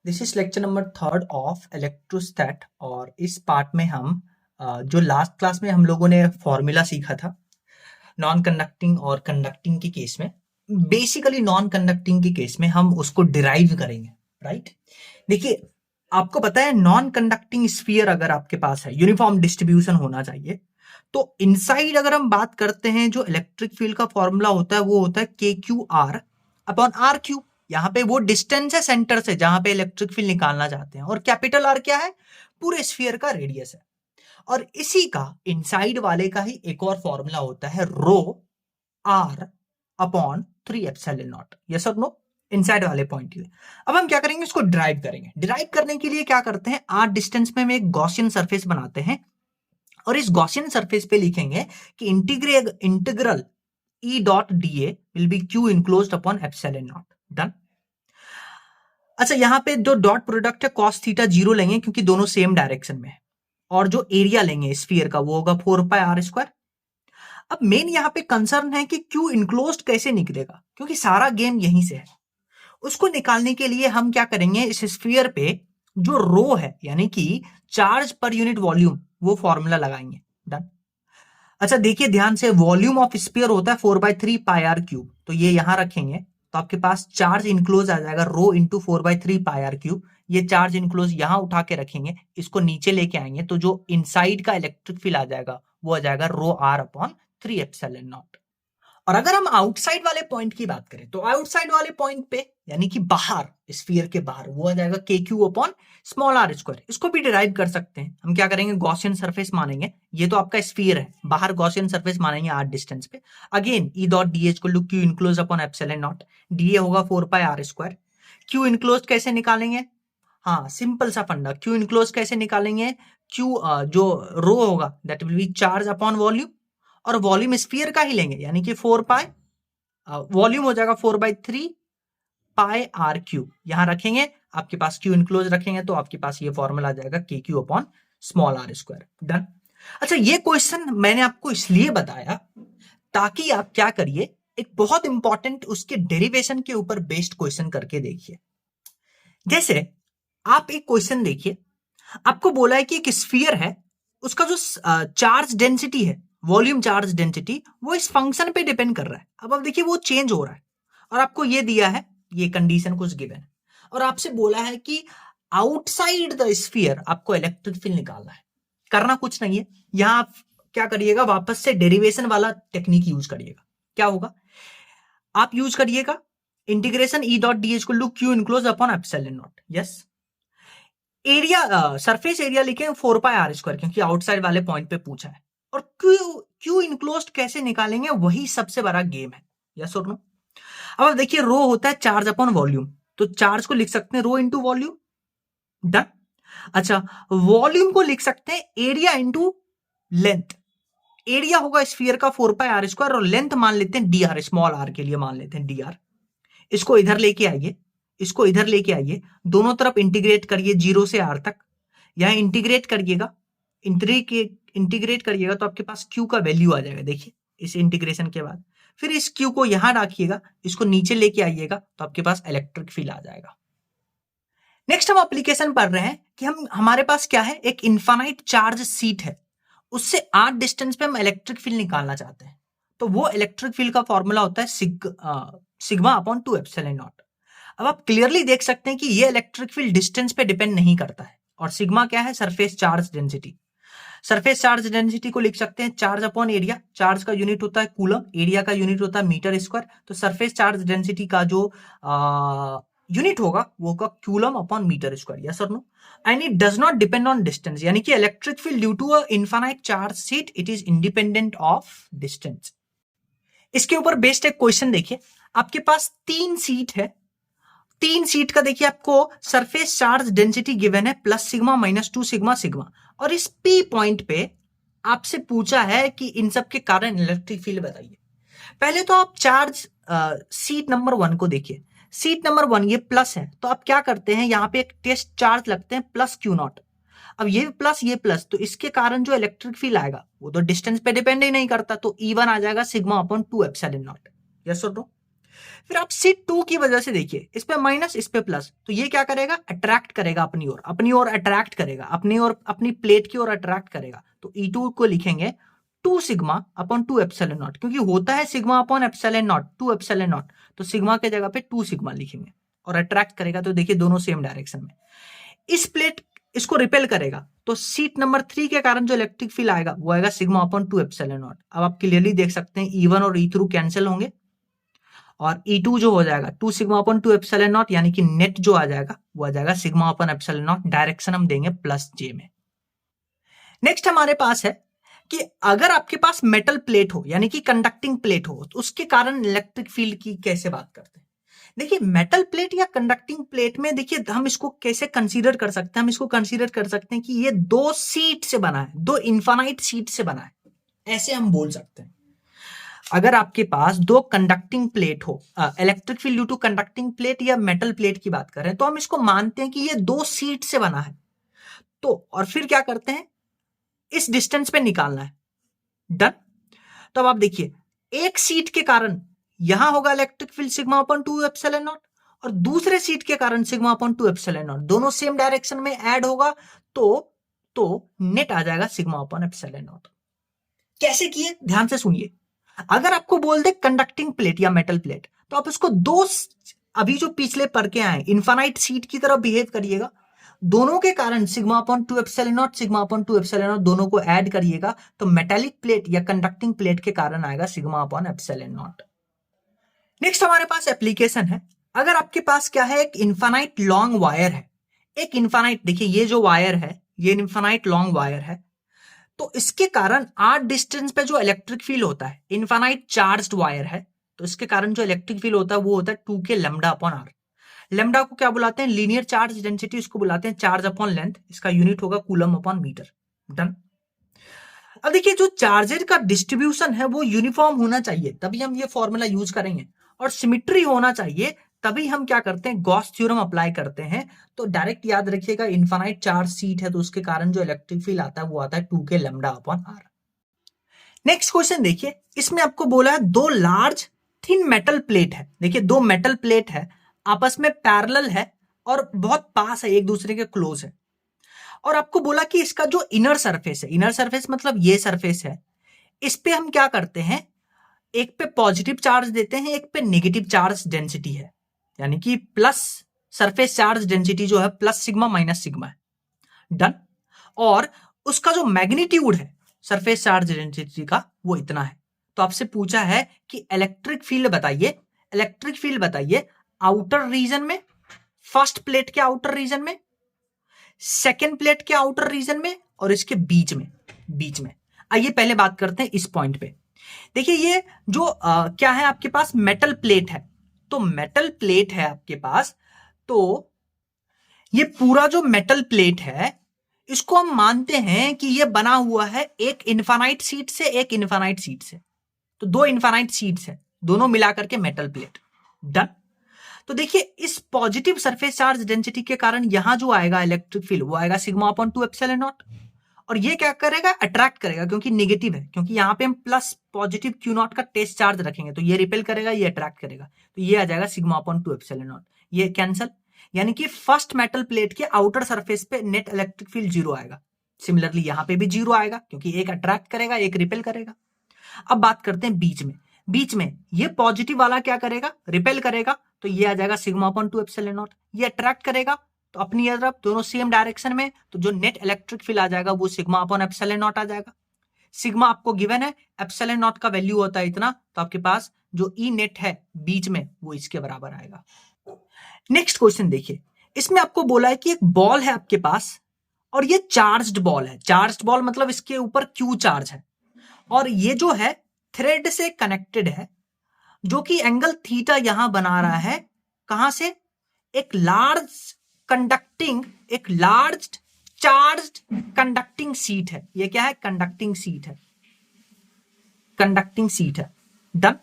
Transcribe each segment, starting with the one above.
This is lecture number 3 of electrostat. और इस part में हम जो लास्ट क्लास में हम लोगों ने फॉर्मूला सीखा था नॉन कंडक्टिंग और कंडक्टिंग के केस में, बेसिकली नॉन कंडक्टिंग के केस में हम उसको डिराइव करेंगे, राइट। देखिए, आपको पता है नॉन कंडक्टिंग स्फीयर अगर आपके पास है, यूनिफॉर्म डिस्ट्रीब्यूशन होना चाहिए। तो इनसाइड अगर हम बात करते हैं, जो इलेक्ट्रिक फील्ड का फॉर्मूला होता है वो होता है K Q R upon R Q. यहाँ पे वो डिस्टेंस है सेंटर से जहां पे इलेक्ट्रिक फील्ड निकालना चाहते हैं, और कैपिटल आर क्या है? पूरे स्फीयर का रेडियस है। और इसी का इनसाइड वाले का ही एक और फॉर्मूला होता है rho r upon 3 epsilon naught. Yes और नो? इनसाइड वाले पॉइंट के लिए अब हम क्या करेंगे, इसको ड्राइव करेंगे। ड्राइव करने के लिए क्या करते हैं, आर डिस्टेंस में हम एक गॉसियन सरफेस बनाते हैं, और इस गॉसियन सरफेस पे लिखेंगे कि integral E dot D A will be Q enclosed upon epsilon not. Done. अच्छा, यहां पे जो डॉट प्रोडक्ट है कॉस थीटा 0 लेंगे क्योंकि दोनों सेम डायरेक्शन में है, और जो एरिया लेंगे स्फीयर का वो होगा 4 पाई आर स्क्वायर। अब मेन यहां पे कंसर्न है कि क्यू इनक्लोज्ड कैसे निकलेगा, क्योंकि सारा गेम यहीं से है। उसको निकालने के लिए हम क्या करेंगे, इस स्फीयर पे जो रो है यानी कि चार्ज पर यूनिट वॉल्यूम, वो फॉर्मूला लगाएंगे। डन। अच्छा देखिए ध्यान से, वॉल्यूम ऑफ स्फीयर होता है 4/3 पाई आर क्यूब, तो ये यहां रखेंगे तो आपके पास चार्ज इनक्लोज आ जाएगा rho into 4/3 pi are cube. ये चार्ज इनक्लोज यहां उठा के रखेंगे, इसको नीचे लेके आएंगे तो जो इनसाइड का इलेक्ट्रिक फील्ड आ जाएगा वो आ जाएगा रो आर अपॉन 3 एप्सिलॉन नॉट। और अगर हम आउटसाइड वाले पॉइंट की बात करें तो आउटसाइड वाले पॉइंट पे यानी कि बाहर, स्फीयर के बाहर, वो आ जाएगा K Q upon small R square. इसको भी डिराइव कर सकते हैं। हम क्या करेंगे, गॉसियन सरफेस मानेंगे। ये तो आपका स्फीयर है, बाहर गॉसियन सरफेस मानेंगे आर डिस्टेंस पे। Again E dot d h को q enclose upon epsilon naught, d A होगा 4 pi r square. Q enclose कैसे निकालेंगे? हाँ, सिंपल सा फंडा। क्यू इनक्लोज कैसे निकालेंगे? क्यू जो रो होगा that will be charge upon volume, और वॉल्यूम स्फीयर का ही लेंगे यानी कि 4 पाई, वॉल्यूम हो जाएगा 4/3 पाई आर क्यू। यहां रखेंगे, आपके पास क्यू इनक्लोज रखेंगे तो आपके पास ये फॉर्मूला आ जाएगा K Q upon small R square. Done. अच्छा, ये क्वेश्चन मैंने आपको इसलिए बताया ताकि आप क्या करिए, एक बहुत इंपॉर्टेंट उसके डेरिवेशन के ऊपर बेस्ड क्वेश्चन करके देखिए। जैसे आप एक क्वेश्चन देखिए, आपको बोला है कि एक स्फीयर है, उसका जो चार्ज डेंसिटी है, वॉल्यूम चार्ज डेंसिटी, वो इस फंक्शन पे डिपेंड कर रहा है। अब देखिए वो चेंज हो रहा है, और आपको ये दिया है, ये कंडीशन कुछ गिवन है, और आपसे बोला है कि आउटसाइड द स्फीयर आपको इलेक्ट्रिक फील्ड निकालना है। करना कुछ नहीं है, यहां आप क्या करिएगा, वापस से डेरिवेशन वाला टेक्निक यूज करिएगा। क्या होगा, आप यूज करिएगा integration E dot d h को q enclose upon epsilon naught. Yes, area surface area लिखे 4 पाई आर स्क्वायर, क्योंकि आउटसाइड वाले पॉइंट पे पूछा है। और क्यू क्यू इनक्लोज्ड कैसे निकालेंगे, वही सबसे बड़ा गेम है। यस और नो? अब देखिए, रो होता है चार्ज अपॉन वॉल्यूम, तो चार्ज को लिख सकते हैं रो इंटू वॉल्यूम। डन। अच्छा, वॉल्यूम को लिख सकते हैं एरिया इंटू लेंथ। एरिया होगा स्फीयर का 4 पाई आर स्क्वायर, और लेंथ मान लेते हैं डी आर, स्मॉल आर के लिए मान लेते हैं डी आर। इसको इधर लेके आइए, इसको इधर लेके आइए, दोनों तरफ इंटीग्रेट करिए 0 से आर तक। यहां इंटीग्रेट करिएगा, इंटीग्रेट करिएगा तो आपके पास क्यू का वैल्यू आ जाएगा। देखिए इस इंटीग्रेशन के बाद फिर इस क्यू को यहां रखिएगा, इसको नीचे लेके आइएगा तो आपके पास इलेक्ट्रिक फील्ड आ जाएगा। नेक्स्ट हम एप्लीकेशन पढ़ रहे हैं कि हमारे पास क्या है, एक इनफाइनाइट चार्ज सीट है, उससे आर डिस्टेंस पे हम इलेक्ट्रिक फील्ड निकालना चाहते हैं। तो वो इलेक्ट्रिक फील्ड का फॉर्मूला होता है सिग्मा अपॉन 2 एप्सिलॉन नॉट। अब आप क्लियरली देख सकते हैं कि ये इलेक्ट्रिक फील्ड डिस्टेंस पे डिपेंड नहीं करता है, और सिग्मा क्या है, surface charge density. Surface charge density को लिख सकते हैं चार्ज अपॉन एरिया। चार्ज का यूनिट होता है कूलम, एरिया का यूनिट होता है मीटर स्क्वायर। तो सरफेस चार्ज डेंसिटी का जो यूनिट होगा वो होगा coulomb upon metre square. Yes और no? And it does not depend on distance, यानी कि electric field due to a infinite charge sheet it is independent of distance. इसके ऊपर बेस्ड एक क्वेश्चन देखिए, आपके पास 3 सीट है, 3 सीट का देखिए आपको सरफेस चार्ज डेंसिटी गिवन है plus sigma minus 2 sigma sigma, और इस पी पॉइंट पे आपसे पूछा है कि इन सब के कारण इलेक्ट्रिक फील्ड बताइए। पहले तो आप चार्ज सीट नंबर 1 को देखिए। सीट नंबर 1 ये प्लस है, तो आप क्या करते हैं, यहाँ पे एक टेस्ट चार्ज लगते हैं प्लस क्यू नॉट। अब ये प्लस ये प्लस, तो इसके कारण जो इलेक्ट्रिक फील्ड आएगा वो तो डिस्टेंस पे डिपेंड ही नहीं करता, तो E1 आ जाएगा sigma upon 2 epsilon naught. Yes और नो? फिर आप सीट 2 की वजह से देखिए, इस पे माइनस इस पे प्लस, तो ये क्या करेगा, अट्रैक्ट करेगा अपनी ओर अट्रैक्ट करेगा, अपनी ओर अपनी प्लेट की ओर अट्रैक्ट करेगा। तो E2 को लिखेंगे 2 सिग्मा अपॉन 2 एप्सिलॉन नॉट, क्योंकि होता है sigma upon epsilon not, 2 epsilon not, तो सिग्मा के जगह पे 2 सिग्मा लिखेंगे और अट्रैक्ट करेगा, तो देखिए दोनों सेम डायरेक्शन में। इस प्लेट इसको रिपेल करेगा, तो सीट नंबर 3 के कारण जो इलेक्ट्रिक फील्ड आएगा वो आएगा सिग्मा अपॉन 2 एप्सिलॉन नॉट। अब आप क्लियरली देख सकते हैं E1 और E2 कैंसिल होंगे और E2 जो हो जाएगा 2 सिग्मा अपॉन 2 एप्सिलॉन नॉट, यानी कि नेट जो आ जाएगा वो आ जाएगा sigma upon epsilon not, direction हम देंगे प्लस जे में। नेक्स्ट हमारे पास है कि अगर आपके पास मेटल प्लेट हो यानी कि कंडक्टिंग प्लेट हो, तो उसके कारण इलेक्ट्रिक फील्ड की कैसे बात करते हैं। देखिए मेटल प्लेट या कंडक्टिंग प्लेट में देखिए हम इसको कैसे कंसीडर कर सकते हैं, हम इसको कंसीडर कर सकते हैं कि ये 2 सीट से बना है, 2 इनफाइनाइट सीट से बना है, ऐसे हम बोल सकते हैं। अगर आपके पास 2 कंडक्टिंग प्लेट हो, electric field due to conducting plate या मेटल प्लेट की बात करें, तो हम इसको मानते हैं कि ये 2 सीट से बना है। तो और फिर क्या करते हैं, इस डिस्टेंस पे निकालना है, डन। तो अब आप देखिए, एक सीट के कारण यहां होगा electric field sigma upon 2 epsilon not, और दूसरे सीट के कारण सिग्मा अपॉन 2 एप्सिलॉन नॉट, दोनों सेम डायरेक्शन में ऐड होगा, तो नेट आ जाएगा सिग्मा अपॉन एप्सिलॉन नॉट। कैसे किए, ध्यान से सुनिए। अगर आपको बोल दे कंडक्टिंग प्लेट या मेटल प्लेट, तो आप इसको दो, अभी जो पिछले पढ़ के आए इनफाइनाइट सीट की तरह बिहेव करिएगा, दोनों के कारण sigma upon 2 epsilon not, sigma upon 2 epsilon not दोनों को ऐड करिएगा, तो मेटालिक प्लेट या कंडक्टिंग प्लेट के कारण आएगा sigma upon epsilon not. Next हमारे पास एप्लीकेशन है। अगर आपके पास क्या है, एक इनफाइनाइट लॉन्ग वायर है, एक इनफाइनाइट, देखिए ये जो वायर है ये इनफाइनाइट लॉन्ग वायर है, तो इसके कारण आर डिस्टेंस पे जो इलेक्ट्रिक फील्ड होता है, इनफाइनाइट चार्ज्ड वायर है, तो इसके कारण जो इलेक्ट्रिक फील्ड होता है वो होता है 2k lambda upon are. Lambda को क्या बुलाते हैं, लीनियर चार्ज डेंसिटी, इसको बुलाते हैं चार्ज अपॉन लेंथ, इसका यूनिट होगा कूलम अपॉन मीटर, डन। अब देखिए जो चार्जेज का डिस्ट्रीब्यूशन है वो यूनिफॉर्म होना चाहिए, तभी हम ये फॉर्मूला यूज करेंगे, और सिमिट्री होना चाहिए, तभी हम क्या करते हैं, गॉस थ्योरम अप्लाई करते हैं। तो डायरेक्ट याद रखिएगा, इनफाइनाइट चार्ज सीट है तो उसके कारण जो इलेक्ट्रिक फील्ड आता है वो आता है 2k lambda upon R. Next question देखिए, इसमें आपको बोला है 2 लार्ज थिन मेटल प्लेट है, देखिए 2 मेटल प्लेट है, आपस में पैरेलल है और बहुत पास है, एक दूसरे के क्लोज है, और आपको बोला कि इसका जो इनर सरफेस है, इनर सरफेस मतलब ये सरफेस है, इस पे हम क्या करते हैं, एक पे पॉजिटिव चार्ज देते हैं, एक पे नेगेटिव चार्ज डेंसिटी है, यानी कि प्लस सरफेस चार्ज डेंसिटी जो है प्लस सिग्मा माइनस सिग्मा है, डन। और उसका जो मैग्नीट्यूड है सरफेस चार्ज डेंसिटी का वो इतना है। तो आपसे पूछा है कि इलेक्ट्रिक फील्ड बताइए, इलेक्ट्रिक फील्ड बताइए आउटर रीजन में, फर्स्ट प्लेट के आउटर रीजन में, सेकेंड प्लेट के आउटर रीजन में, और इसके बीच में। आइए पहले बात करते हैं इस पॉइंट पे। देखिए ये जो क्या है आपके पास, मेटल प्लेट है, तो मेटल प्लेट है आपके पास, तो ये पूरा जो मेटल प्लेट है इसको हम मानते हैं कि ये बना हुआ है एक इनफाइनाइट सीट से, एक इनफाइनाइट सीट से, तो 2 इनफाइनाइट सीट्स है, दोनों मिलाकर के मेटल प्लेट, डन। तो देखिए इस पॉजिटिव सरफेस चार्ज डेंसिटी के कारण यहां जो आएगा इलेक्ट्रिक फील्ड वो आएगा सिग्मा अपॉन 2 एप्सिलॉन नॉट, और ये क्या करेगा, अट्रैक्ट करेगा, क्योंकि नेगेटिव है, क्योंकि यहाँ पे हम प्लस पॉजिटिव क्यू नॉट का टेस्ट चार्ज रखेंगे, तो ये रिपेल करेगा, ये अट्रैक्ट करेगा, तो ये आ जाएगा सिग्मा अपॉन 2 एप्सिलॉन नॉट, ये कैंसल, यानी कि फर्स्ट मेटल प्लेट के आउटर सरफेस पे नेट इलेक्ट्रिक फील्ड 0 आएगा। सिमिलरली यहां पे भी 0 आएगा, क्योंकि एक अट्रैक्ट करेगा, एक रिपेल करेगा। अब बात करते हैं बीच में ये पॉजिटिव वाला क्या करेगा, रिपेल करेगा, तो ये आ जाएगा सिग्मा अपॉन 2 एप्सिलॉन नॉट, ये अट्रैक्ट करेगा, तो अपनी तरफ दोनों सेम डायरेक्शन में, तो जो नेट इलेक्ट्रिक फील्ड आ जाएगा वो सिग्मा अपॉन एप्सिलॉन नॉट आ जाएगा। सिग्मा आपको गिवन है, एप्सिलॉन नॉट का वैल्यू होता है इतना, तो आपके पास जो ई नेट है बीच में वो इसके बराबर आएगा। नेक्स्ट क्वेश्चन देखिए, इसमें आपको बोला है कि एक बॉल है आपके पास, और ये चार्ज्ड बॉल है, चार्ज्ड बॉल मतलब इसके ऊपर क्यू चार्ज है, और ये जो है थ्रेड से कनेक्टेड है, जो कि एंगल थीटा यहां बना रहा है, कहां से, एक लार्ज चार्ज्ड कंडक्टिंग सीट है, ये क्या है, कंडक्टिंग सीट है, डन।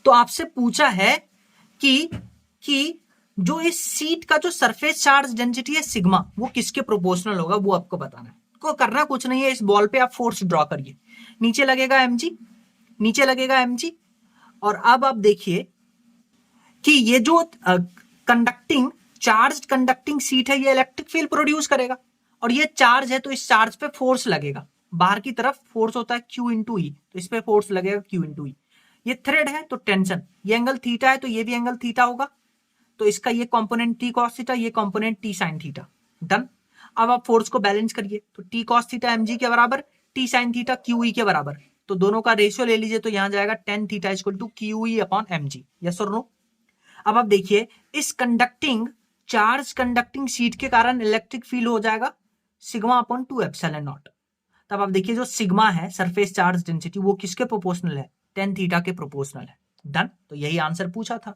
तो आपसे पूछा है कि जो इस सीट का जो सरफेस चार्ज डेंसिटी है सिग्मा, वो किसके प्रोपोर्शनल होगा, वो आपको बताना है। को करना कुछ नहीं है, इस बॉल पे आप फोर्स ड्रॉ करिए, नीचे लगेगा mg, और अब आप देखिए कि ये जो कंडक्टिंग चार्ज कंडक्टिंग सीट है ये इलेक्ट्रिक फील्ड प्रोड्यूस करेगा, और ये चार्ज है तो इस चार्ज पे फोर्स लगेगा, बाहर की तरफ फोर्स होता है Q इंटू ई, तो इस पे फोर्स लगेगा Q इंटू ई। ये थ्रेड है तो टेंशन, ये एंगल थीटा है तो ये भी एंगल थीटा होगा, तो इसका ये कंपोनेंट टी कॉस थीटा, ये component T sine theta. Done. अब आप फोर्स को बैलेंस करिए, तो टी कॉस थीटा mg के बराबर, टी साइन थीटा QE के बराबर, तो दोनों का रेशियो ले लीजिए, तो यहां जाएगा tan theta equal to QE upon mg। Yes और नो? अब आप देखिए इस कंडक्टिंग चार्ज कंडक्टिंग सीट के कारण इलेक्ट्रिक फील्ड हो जाएगा सिग्मा अपॉन 2 एप्सिलॉन नॉट। तब आप देखिए जो सिग्मा है सरफेस चार्ज डेंसिटी वो किसके प्रोपोर्शनल है, टेन थीटा के प्रोपोर्शनल है। डन। तो यही आंसर पूछा था।